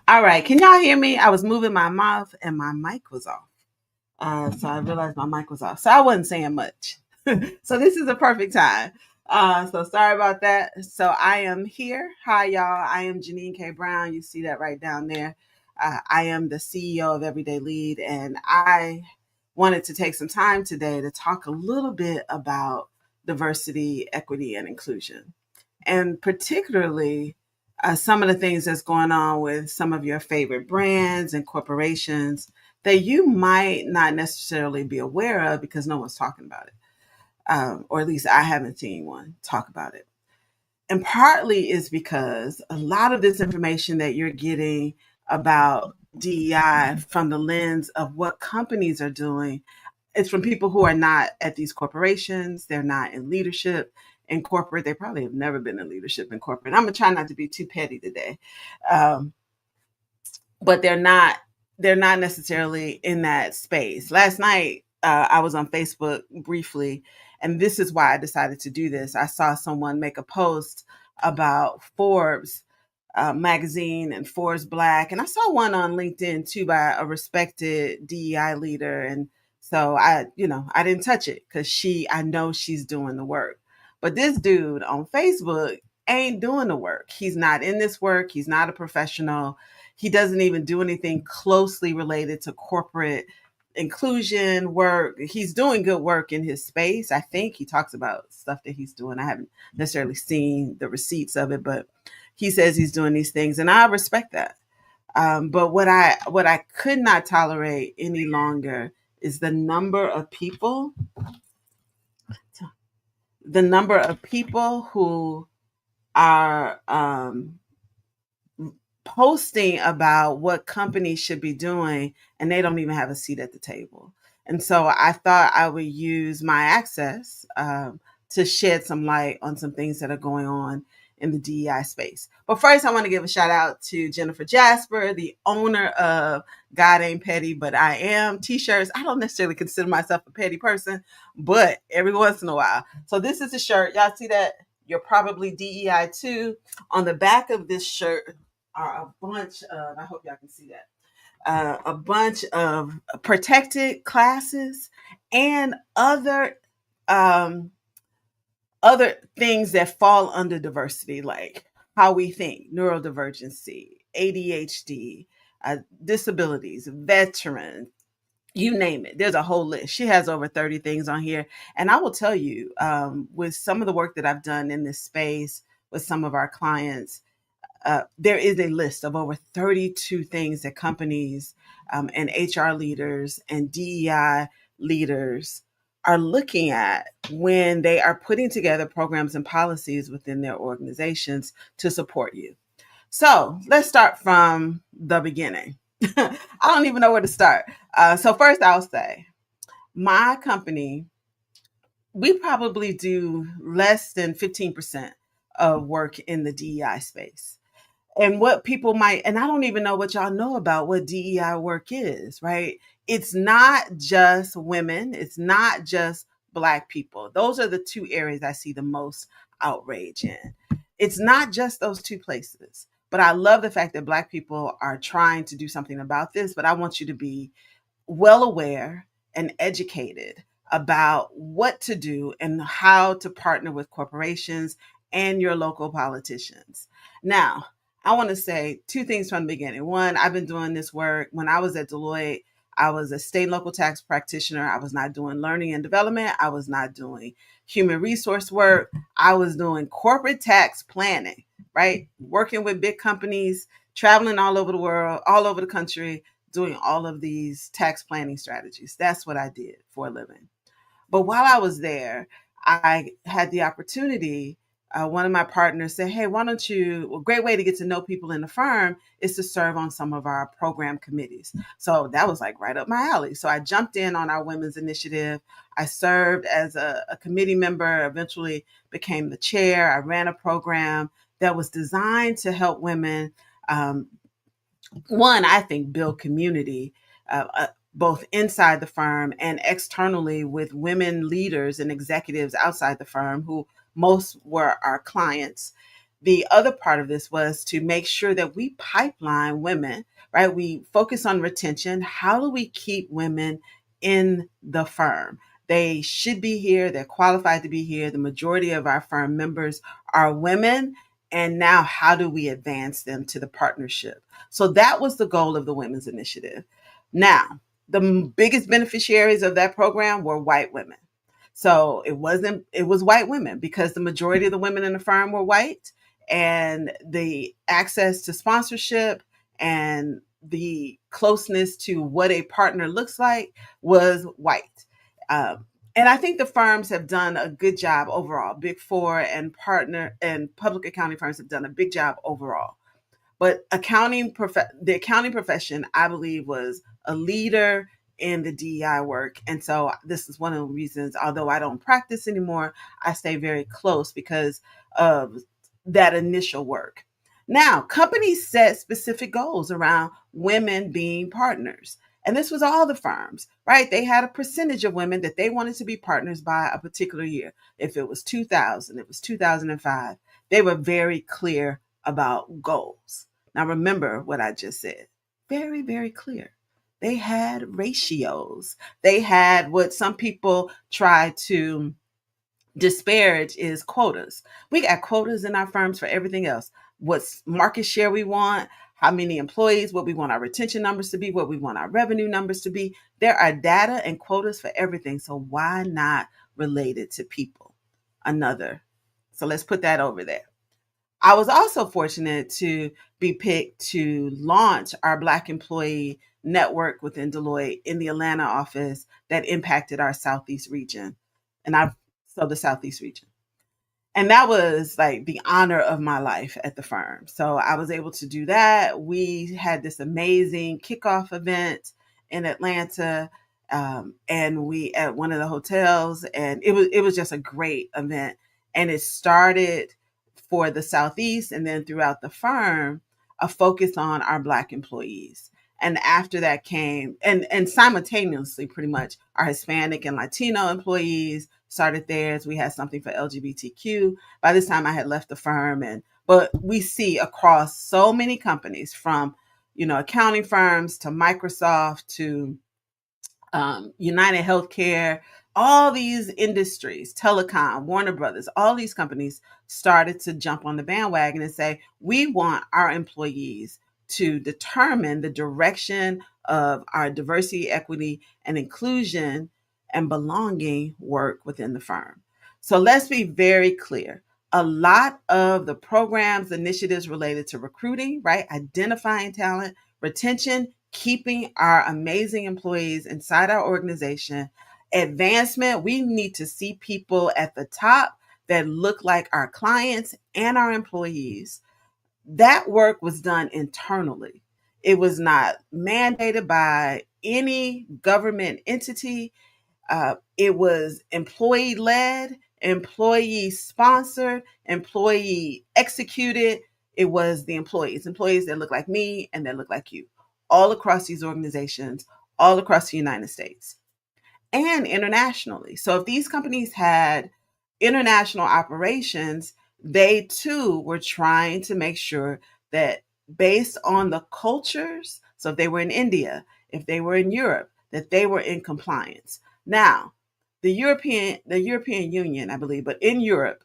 All right, can y'all hear me? I was moving my mouth and my mic was off. So I realized my mic was off. So I wasn't saying much. So this is a perfect time. So sorry about that. So I am here. Hi, y'all. I am Janine K. Brown. You see that right down there. I am the CEO of Everyday Lead, and I wanted to take some time today to talk a little bit about diversity, equity, and inclusion, and particularly some of the things that's going on with some of your favorite brands and corporations that you might not necessarily be aware of because no one's talking about it, or at least I haven't seen one talk about it. And partly is because a lot of this information that you're getting about DEI from the lens of what companies are doing, it's from people who are not at these corporations. They're not in leadership in corporate. They probably have never been in leadership in corporate. I'm gonna try not to be too petty today, um, but they're not necessarily in that space. Last night, I was on Facebook briefly, and this is why I decided to do this. I saw someone make a post about Forbes magazine and Forbes Black, and I saw one on LinkedIn too by a respected DEI leader, and so I didn't touch it because I know she's doing the work, but this dude on Facebook ain't doing the work. He's not in this work. He's not a professional. He doesn't even do anything closely related to corporate inclusion work. He's doing good work in his space. I think he talks about stuff that he's doing. I haven't necessarily seen the receipts of it, but he says he's doing these things, and I respect that. But what I could not tolerate any longer is the number of people who are posting about what companies should be doing, and they don't even have a seat at the table. And so I thought I would use my access to shed some light on some things that are going on in the DEI space. But first, I want to give a shout out to Jennifer Jasper, the owner of God Ain't Petty, But I Am t-shirts. I don't necessarily consider myself a petty person, but every once in a while. So this is a shirt. Y'all see that? You're probably DEI too. On the back of this shirt are a bunch of, I hope y'all can see that, a bunch of protected classes and um, other things that fall under diversity, like how we think, neurodivergency, ADHD, disabilities, veterans, you name it. There's a whole list. She has over 30 things on here. And I will tell you, with some of the work that I've done in this space with some of our clients, there is a list of over 32 things that companies and HR leaders and DEI leaders are looking at when they are putting together programs and policies within their organizations to support you. So let's start from the beginning. I don't even know where to start. So, first, I'll say my company, we probably do less than 15% of work in the DEI space. And what people might, and I don't even know what y'all know about what DEI work is, right? It's not just women, it's not just Black people. Those are the two areas I see the most outrage in. It's not just those two places. But I love the fact that Black people are trying to do something about this. But I want you to be well aware and educated about what to do and how to partner with corporations and your local politicians. Now, I want to say two things from the beginning. One, I've been doing this work. When I was at Deloitte, I was a state and local tax practitioner. I was not doing learning and development. I was not doing human resource work. I was doing corporate tax planning, right? Working with big companies, traveling all over the world, all over the country, doing all of these tax planning strategies. That's what I did for a living. But while I was there, I had the opportunity. One of my partners said, "Hey, why don't you?" A great way to get to know people in the firm is to serve on some of our program committees. So that was like right up my alley. So I jumped in on our women's initiative. I served as a committee member, eventually became the chair. I ran a program that was designed to help women, one, I think, build community, both inside the firm and externally with women leaders and executives outside the firm who most were our clients. the other part of this was to make sure that we pipeline women, right? We focus on retention. How do we keep women in the firm? They should be here. They're qualified to be here. The majority of our firm members are women. And now, how do we advance them to the partnership? So that was the goal of the Women's Initiative. Now, the biggest beneficiaries of that program were white women. So it was white women because the majority of the women in the firm were white, and the access to sponsorship and the closeness to what a partner looks like was white. And I think the firms have done a good job overall. Big Four and partner and public accounting firms have done a big job overall. But the accounting profession, I believe, was a leader in the DEI work. And so this is one of the reasons, although I don't practice anymore, I stay very close because of that initial work. Now, companies set specific goals around women being partners. And this was all the firms, right? They had a percentage of women that they wanted to be partners by a particular year. If it was 2000, it was 2005. They were very clear about goals. Now, remember what I just said. Very, very clear. They had ratios. They had what some people try to disparage is quotas. We got quotas in our firms for everything else. What's market share we want, how many employees, what we want our retention numbers to be, what we want our revenue numbers to be. There are data and quotas for everything. So why not relate it to people? So let's put that over there. I was also fortunate to be picked to launch our Black employee network within Deloitte in the Atlanta office that impacted our Southeast region. And the Southeast region. And that was like the honor of my life at the firm. So I was able to do that. We had this amazing kickoff event in Atlanta, and we at one of the hotels, and it was just a great event. And it started for the Southeast, and then throughout the firm, a focus on our Black employees. And after that came, and simultaneously, pretty much, our Hispanic and Latino employees started theirs. We had something for LGBTQ. By this time, I had left the firm, but we see across so many companies, from accounting firms to Microsoft to United Healthcare, all these industries, telecom, Warner Brothers, all these companies started to jump on the bandwagon and say, we want our employees to determine the direction of our diversity, equity, and inclusion and belonging work within the firm. So let's be very clear. A lot of the programs, initiatives related to recruiting, right? Identifying talent, retention, keeping our amazing employees inside our organization, advancement. We need to see people at the top that look like our clients and our employees. That work was done internally. It was not mandated by any government entity. It was employee led, employee sponsored, employee executed. It was the employees that look like me and that look like you, all across these organizations, all across the United States and internationally. So if these companies had international operations, they too were trying to make sure that, based on the cultures, so if they were in India, if they were in Europe, that they were in compliance. Now, the European Union, I believe, but in Europe,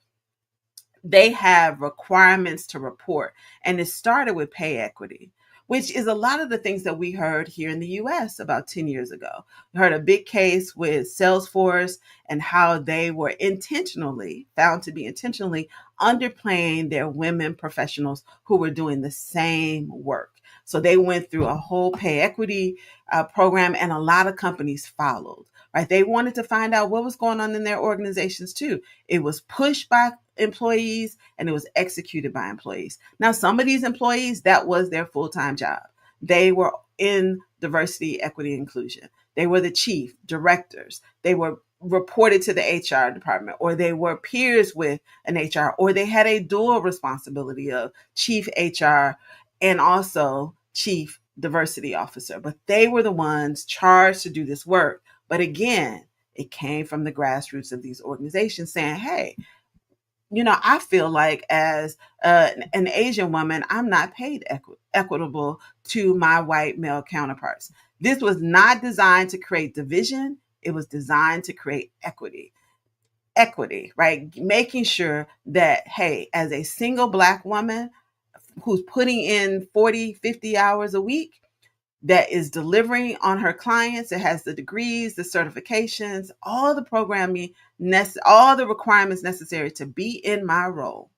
they have requirements to report. And it started with pay equity, which is a lot of the things that we heard here in the US about 10 years ago. We heard a big case with Salesforce and how they were found to be intentionally underpaying their women professionals who were doing the same work. So they went through a whole pay equity program, and a lot of companies followed. Right? They wanted to find out what was going on in their organizations too. It was pushed by employees and it was executed by employees. Now, some of these employees, that was their full-time job. They were in diversity, equity, inclusion. They were the chief directors. They were reported to the HR department, or they were peers with an HR, or they had a dual responsibility of chief HR and also chief diversity officer. But they were the ones charged to do this work. But again, it came from the grassroots of these organizations saying, hey, I feel like as an Asian woman, I'm not paid equitable to my white male counterparts. This was not designed to create division. It was designed to create equity. Equity, right? Making sure that, hey, as a single Black woman who's putting in 40, 50 hours a week, that is delivering on her clients, that has the degrees, the certifications, all the programming, all the requirements necessary to be in my role,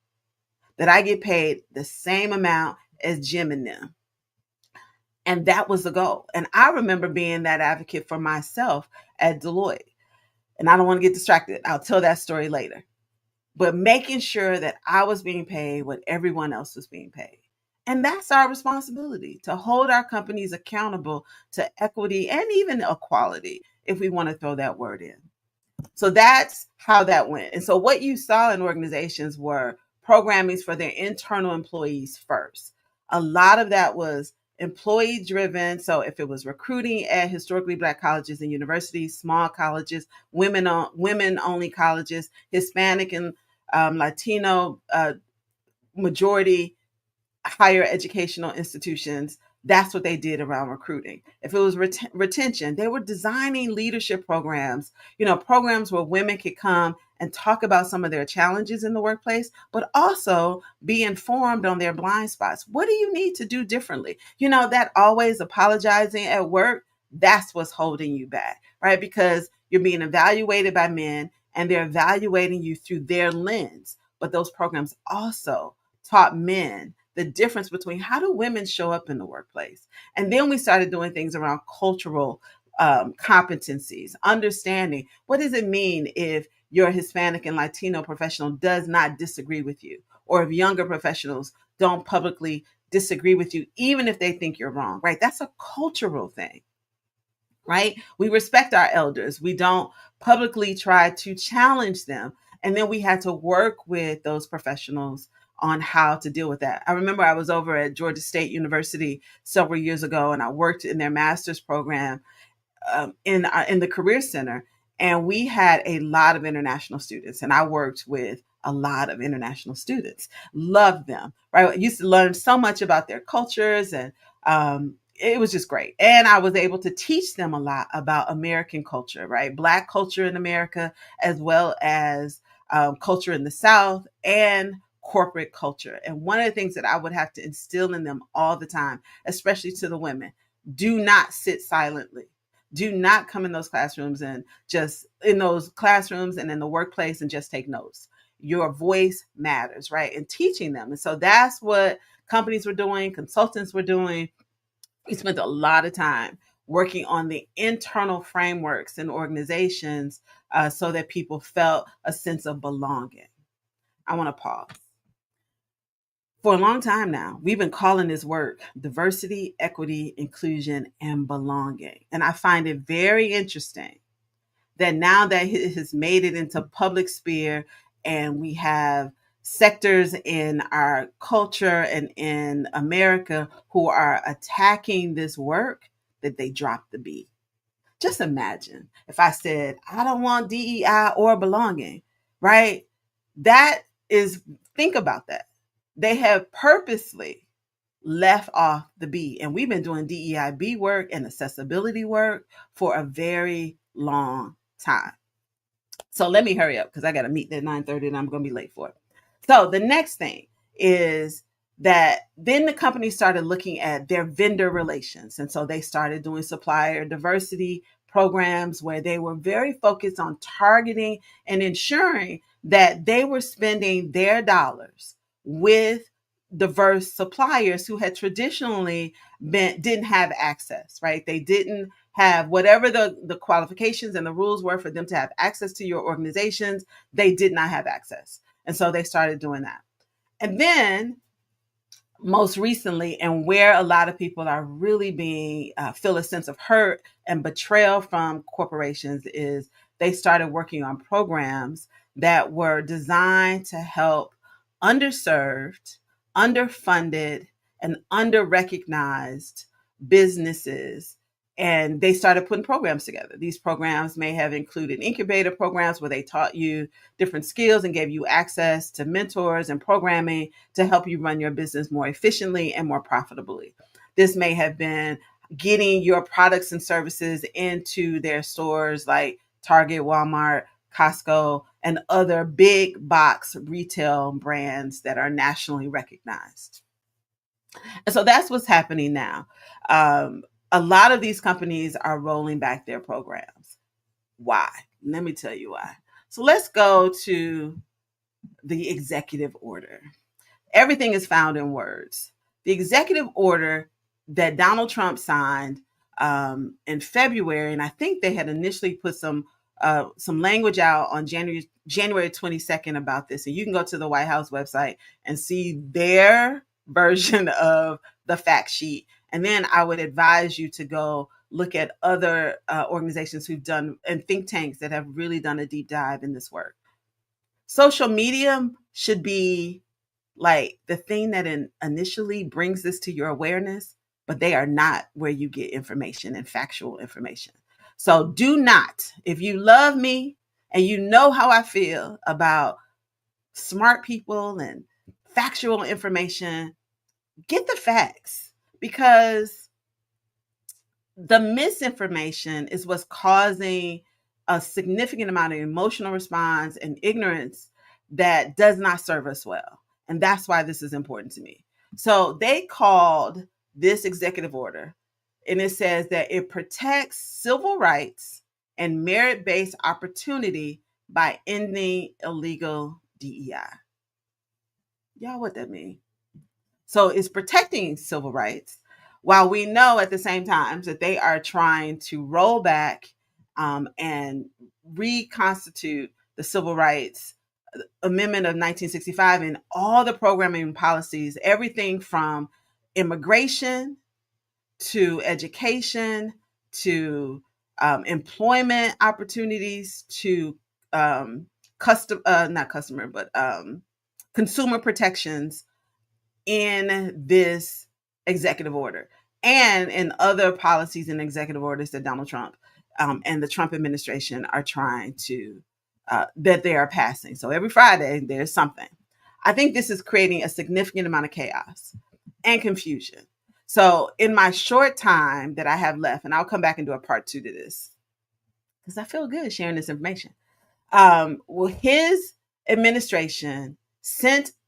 that I get paid the same amount as Jim and them. And that was the goal. And I remember being that advocate for myself at Deloitte. And I don't want to get distracted. I'll tell that story later. But making sure that I was being paid what everyone else was being paid. And that's our responsibility, to hold our companies accountable to equity and even equality, if we want to throw that word in. So that's how that went. And so what you saw in organizations were programmings for their internal employees first. A lot of that was employee driven. So if it was recruiting at historically Black colleges and universities, small colleges, women only colleges, Hispanic and Latino majority higher educational institutions, that's what they did around recruiting. If it was retention, they were designing leadership programs, programs where women could come and talk about some of their challenges in the workplace, but also be informed on their blind spots. What do you need to do differently? That always apologizing at work, that's what's holding you back, right? Because you're being evaluated by men and they're evaluating you through their lens. But those programs also taught men the difference between how do women show up in the workplace. And then we started doing things around cultural competencies, understanding what does it mean if your Hispanic and Latino professional does not disagree with you, or if younger professionals don't publicly disagree with you, even if they think you're wrong, right? That's a cultural thing, right? We respect our elders. We don't publicly try to challenge them. And then we had to work with those professionals on how to deal with that. I remember I was over at Georgia State University several years ago, and I worked in their master's program in the Career Center, and we had a lot of international students, and I worked with a lot of international students. Loved them, right? I used to learn so much about their cultures, and it was just great. And I was able to teach them a lot about American culture, right? Black culture in America, as well as culture in the South and corporate culture. And one of the things that I would have to instill in them all the time, especially to the women, do not sit silently. Do not come in those classrooms and just in those classrooms and in the workplace and just take notes. Your voice matters, right? And teaching them. And so that's what companies were doing, consultants were doing. We spent a lot of time working on the internal frameworks in organizations so that people felt a sense of belonging. I want to pause. For a long time now, we've been calling this work diversity, equity, inclusion, and belonging. And I find it very interesting that now that it has made it into public sphere and we have sectors in our culture and in America who are attacking this work, that they drop the beat. Just imagine if I said, I don't want DEI or belonging, right? That is, think about that. They have purposely left off the B. And we've been doing DEIB work and accessibility work for a very long time. So let me hurry up because I got to meet at 9:30 and I'm going to be late for it. So the next thing is that then the company started looking at their vendor relations. And so they started doing supplier diversity programs where they were very focused on targeting and ensuring that they were spending their dollars with diverse suppliers who had traditionally didn't have access, right? They didn't have whatever the qualifications and the rules were for them to have access to your organizations. They did not have access. And so they started doing that. And then most recently, and where a lot of people are really being feel a sense of hurt and betrayal from corporations, is they started working on programs that were designed to help underserved, underfunded, and underrecognized businesses And they started putting programs together. These programs may have included incubator programs where they taught you different skills and gave you access to mentors and programming to help you run your business more efficiently and more profitably. This may have been getting your products and services into their stores like Target, Walmart, Costco, and other big box retail brands that are nationally recognized. And so that's what's happening now. Um, a lot of these companies are rolling back their programs. Why? Let me tell you why. So let's go to the executive order. Everything is found in words. The executive order that Donald Trump signed in February, and I think they had initially put some language out on January 22nd about this. And you can go to the White House website and see their version of the fact sheet. And then I would advise you to go look at other organizations who've done and think tanks that have really done a deep dive in this work. Social media should be like the thing that initially brings this to your awareness, but they are not where you get information and factual information. So do not, if you love me and you know how I feel about smart people and factual information, get the facts, because the misinformation is what's causing a significant amount of emotional response and ignorance that does not serve us well. And that's why this is important to me. So they called this executive order, and it says that it protects civil rights and merit based opportunity by ending illegal DEI. Y'all, what that mean? So it's protecting civil rights, while we know at the same time that they are trying to roll back and reconstitute the Civil Rights Amendment of 1965 and all the programming policies, everything from immigration to education to employment opportunities to not customer, but consumer protections in this executive order and in other policies and executive orders that Donald Trump and the Trump administration are trying to, that they are passing. So every Friday, there's something. I think this is creating a significant amount of chaos and confusion. So in my short time that I have left, and I'll come back and do a part two to this because I feel good sharing this information. Well, his administration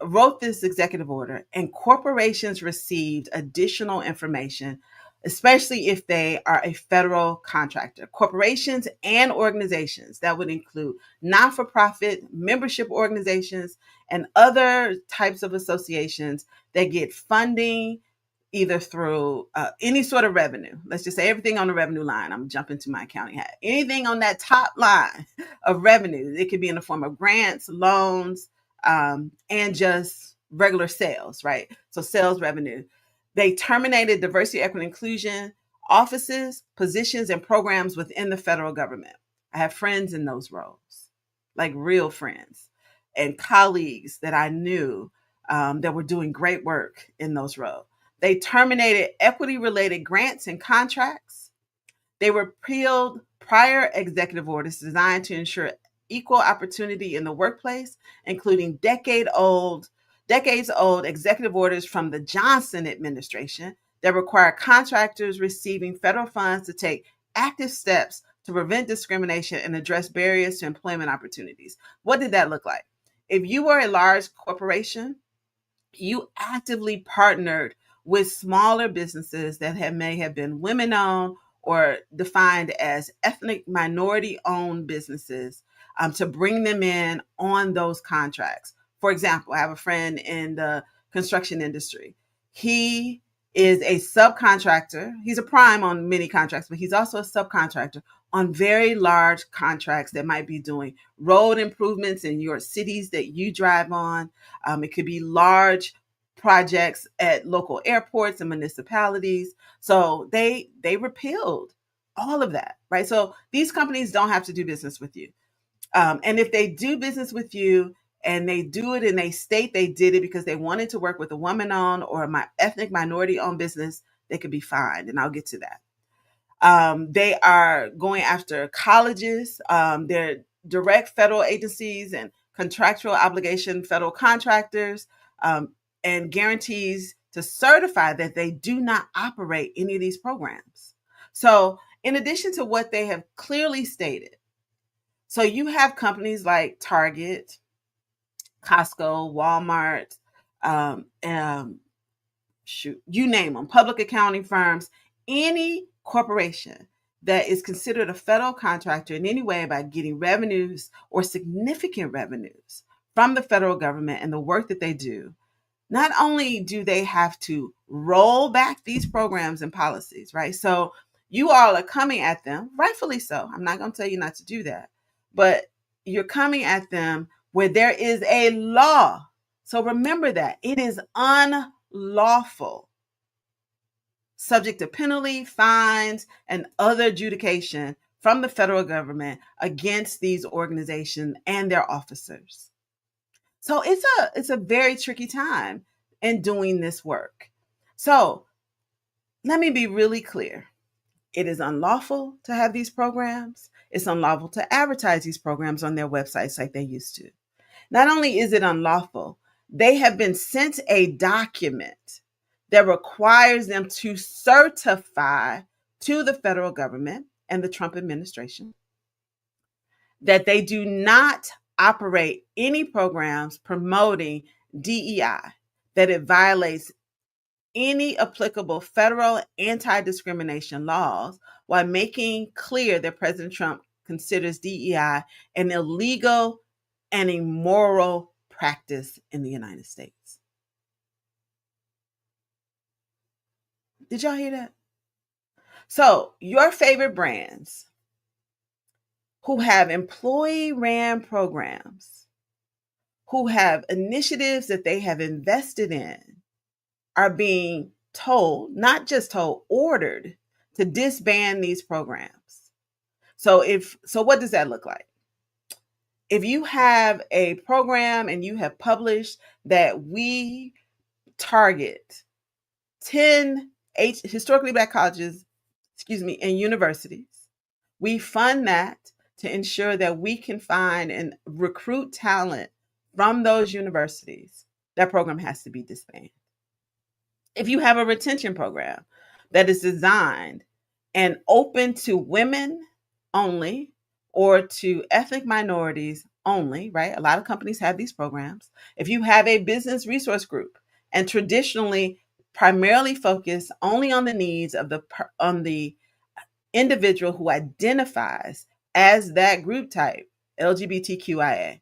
wrote this executive order, and corporations received additional information, especially if they are a federal contractor. Corporations and organizations that would include non-for-profit membership organizations and other types of associations that get funding either through any sort of revenue. Let's just say everything on the revenue line. I'm jumping to my accounting hat. Anything on that top line of revenue. It could be in the form of grants, loans, and just regular sales, right? So sales revenue. They terminated diversity, equity, inclusion offices, positions, and programs within the federal government. I have friends in those roles, like real friends and colleagues that I knew that were doing great work in those roles. They terminated equity related grants and contracts. They repealed prior executive orders designed to ensure equal opportunity in the workplace, including decades old executive orders from the Johnson administration that require contractors receiving federal funds to take active steps to prevent discrimination and address barriers to employment opportunities. What did that look like? If you were a large corporation, you actively partnered with smaller businesses that may have been women owned or defined as ethnic minority owned businesses to bring them in on those contracts. For example, I have a friend in the construction industry. He is a subcontractor. He's a prime on many contracts, but he's also a subcontractor on very large contracts that might be doing road improvements in your cities that you drive on. It could be large projects at local airports and municipalities. So they repealed all of that, right? So these companies don't have to do business with you. And if they do business with you and they do it and they state they did it because they wanted to work with a woman owned or ethnic minority owned business, they could be fined. And I'll get to that. They are going after colleges. They're direct federal agencies and contractual obligation federal contractors, um, and guarantees to certify that they do not operate any of these programs. So, in addition to what they have clearly stated, so you have companies like Target, Costco, Walmart, shoot, you name them, public accounting firms, any corporation that is considered a federal contractor in any way by getting revenues or significant revenues from the federal government and the work that they do, not only do they have to roll back these programs and policies, right? So you all are coming at them, rightfully so. I'm not going to tell you not to do that, but you're coming at them where there is a law. So remember that it is unlawful, subject to penalty, fines, and other adjudication from the federal government against these organizations and their officers. So it's a very tricky time in doing this work. So let me be really clear. It is unlawful to have these programs. It's unlawful to advertise these programs on their websites like they used to. Not only is it unlawful, they have been sent a document that requires them to certify to the federal government and the Trump administration that they do not operate any programs promoting DEI, that it violates any applicable federal anti discrimination laws, while making clear that President Trump considers DEI an illegal and immoral practice in the United States. Did y'all hear that? So, your favorite brands who have employee ran programs, who have initiatives that they have invested in, are being told, not just told, ordered to disband these programs. So what does that look like? If you have a program and you have published that we target 10 historically black colleges, and universities, we fund that to ensure that we can find and recruit talent from those universities, that program has to be disbanded. If you have a retention program that is designed and open to women only or to ethnic minorities only, right? A lot of companies have these programs. If you have a business resource group and traditionally primarily focus only on the needs of the individual who identifies as that group type, LGBTQIA,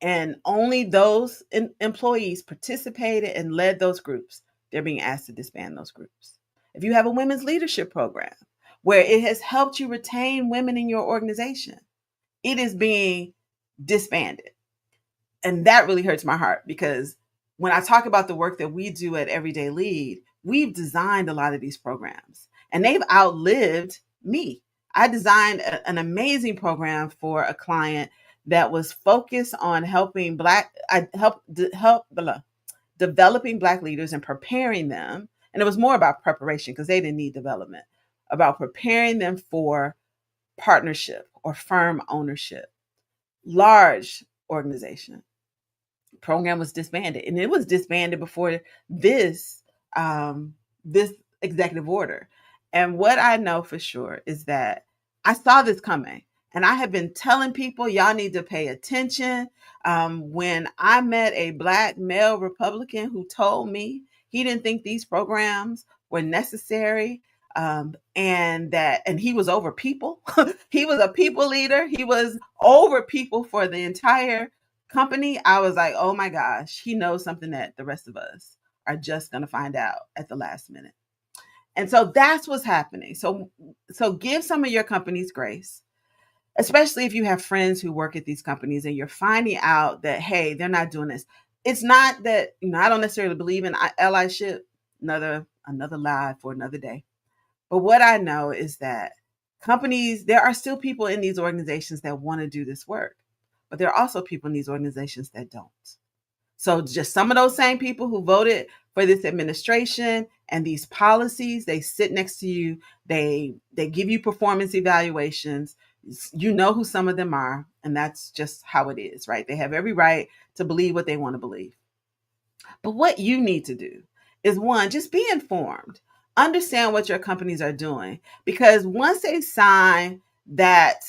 and only those employees participated and led those groups, they're being asked to disband those groups. If you have a women's leadership program where it has helped you retain women in your organization, it is being disbanded. And that really hurts my heart, because when I talk about the work that we do at Everyday Lead, we've designed a lot of these programs and they've outlived me. I designed an amazing program for a client that was focused on helping developing Black leaders and preparing them. And it was more about preparation because they didn't need development, about preparing them for partnership or firm ownership. Large organization. Program was disbanded, and it was disbanded before this executive order. And what I know for sure is that I saw this coming, and I have been telling people y'all need to pay attention. When I met a Black male Republican who told me he didn't think these programs were necessary, and he was over people. He was a people leader. He was over people for the entire company. I was like, oh my gosh, he knows something that the rest of us are just going to find out at the last minute. And so that's what's happening. So give some of your companies grace, especially if you have friends who work at these companies and you're finding out that, hey, they're not doing this. It's not that, I don't necessarily believe in allyship, another lie for another day. But what I know is that there are still people in these organizations that want to do this work, but there are also people in these organizations that don't. So just some of those same people who voted for this administration and these policies, they sit next to you. They give you performance evaluations. You know who some of them are, and that's just how it is, right? They have every right to believe what they want to believe. But what you need to do is, one, just be informed. Understand what your companies are doing, because once they sign that,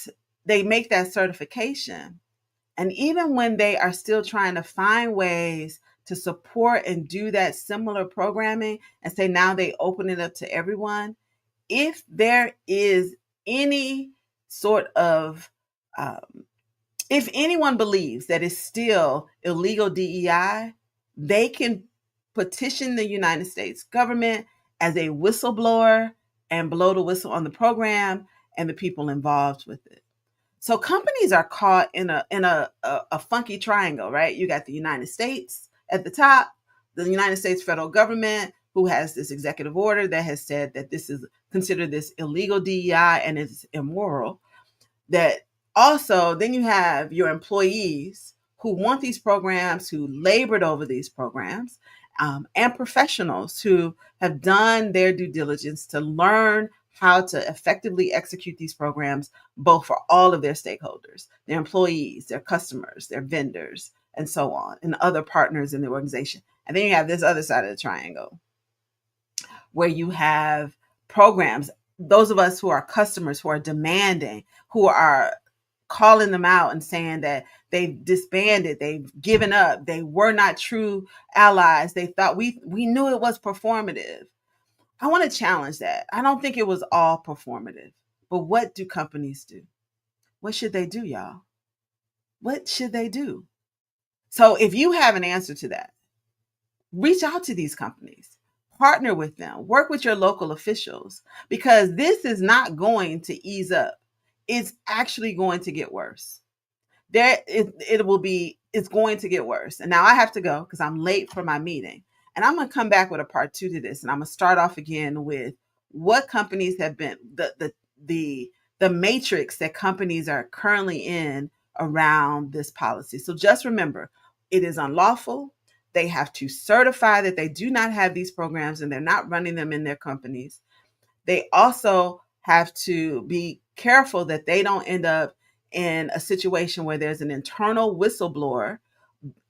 they make that certification, and even when they are still trying to find ways to support and do that similar programming, and say now they open it up to everyone, if there is any sort of, um, if anyone believes that it's still illegal DEI, they can petition the United States government as a whistleblower and blow the whistle on the program and the people involved with it. So companies are caught in a funky triangle, right? You got the United States at the top, the United States federal government, who has this executive order that has said that this is considered this illegal DEI and it's immoral. That also, then you have your employees who want these programs, who labored over these programs, and professionals who have done their due diligence to learn how to effectively execute these programs, both for all of their stakeholders, their employees, their customers, their vendors, and so on, and other partners in the organization. And then you have this other side of the triangle where you have programs, those of us who are customers, who are demanding, who are calling them out and saying that they've disbanded, they've given up, they were not true allies, they thought we knew it was performative. I want to challenge that. I don't think it was all performative. But what do companies do? What should they do, y'all? What should they do? So if you have an answer to that, reach out to these companies, partner with them, work with your local officials, because this is not going to ease up. It's actually going to get worse. It's going to get worse. And now I have to go because I'm late for my meeting. And I'm going to come back with a part 2 to this. And I'm going to start off again with what companies have been, the matrix that companies are currently in around this policy. So just remember, it is unlawful. They have to certify that they do not have these programs and they're not running them in their companies. They also have to be careful that they don't end up in a situation where there's an internal whistleblower.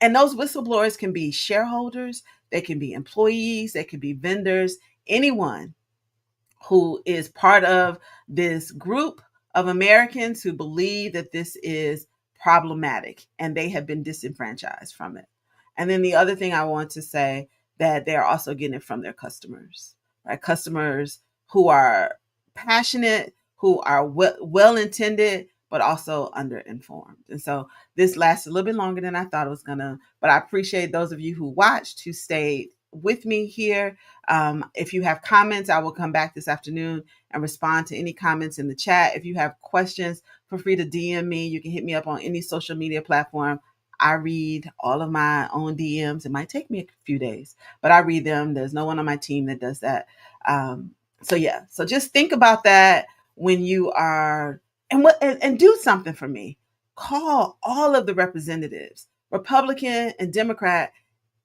And those whistleblowers can be shareholders, they can be employees, they can be vendors, anyone who is part of this group of Americans who believe that this is problematic and they have been disenfranchised from it. And then the other thing I want to say, that they're also getting it from their customers, right? Customers who are passionate, who are well intended, but also underinformed. And so this lasted a little bit longer than I thought it was gonna, but I appreciate those of you who watched, who stayed with me here. If you have comments, I will come back this afternoon and respond to any comments in the chat. If you have questions, feel free to DM me. You can hit me up on any social media platform. I read all of my own DMs. It might take me a few days, but I read them. There's no one on my team that does that. So yeah, so just think about that when you are, and do something for me. Call all of the representatives, Republican and Democrat,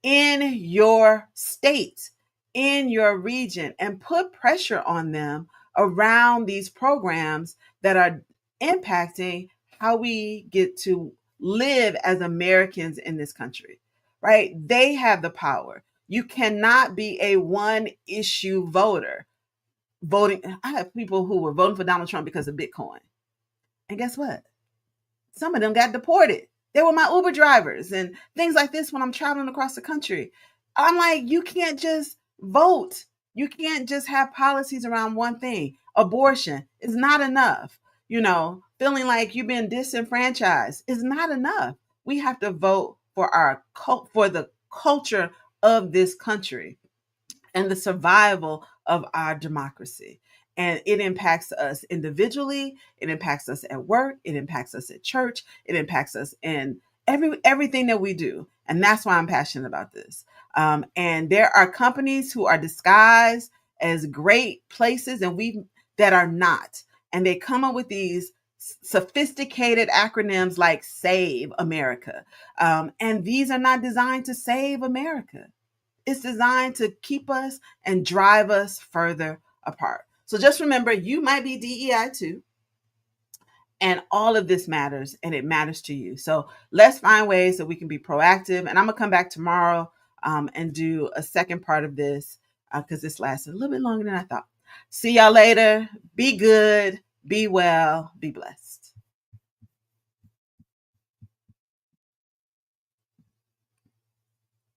in your state, in your region, and put pressure on them around these programs that are impacting how we get to live as Americans in this country, right? They have the power. You cannot be a one issue voter. Voting, I have people who were voting for Donald Trump because of Bitcoin. And guess what? Some of them got deported. They were my Uber drivers and things like this when I'm traveling across the country. I'm like, you can't just vote. You can't just have policies around one thing. Abortion is not enough. Feeling like you've been disenfranchised is not enough. We have to vote for for the culture of this country and the survival of our democracy. And it impacts us individually, it impacts us at work, it impacts us at church, it impacts us in everything that we do. And that's why I'm passionate about this. And there are companies who are disguised as great places, and that are not. And they come up with these sophisticated acronyms like Save America. And these are not designed to save America. It's designed to keep us and drive us further apart. So just remember, you might be DEI too. And all of this matters, and it matters to you. So let's find ways that we can be proactive. And I'm going to come back tomorrow and do a second part of this because this lasted a little bit longer than I thought. See y'all later. Be good, be well, be blessed.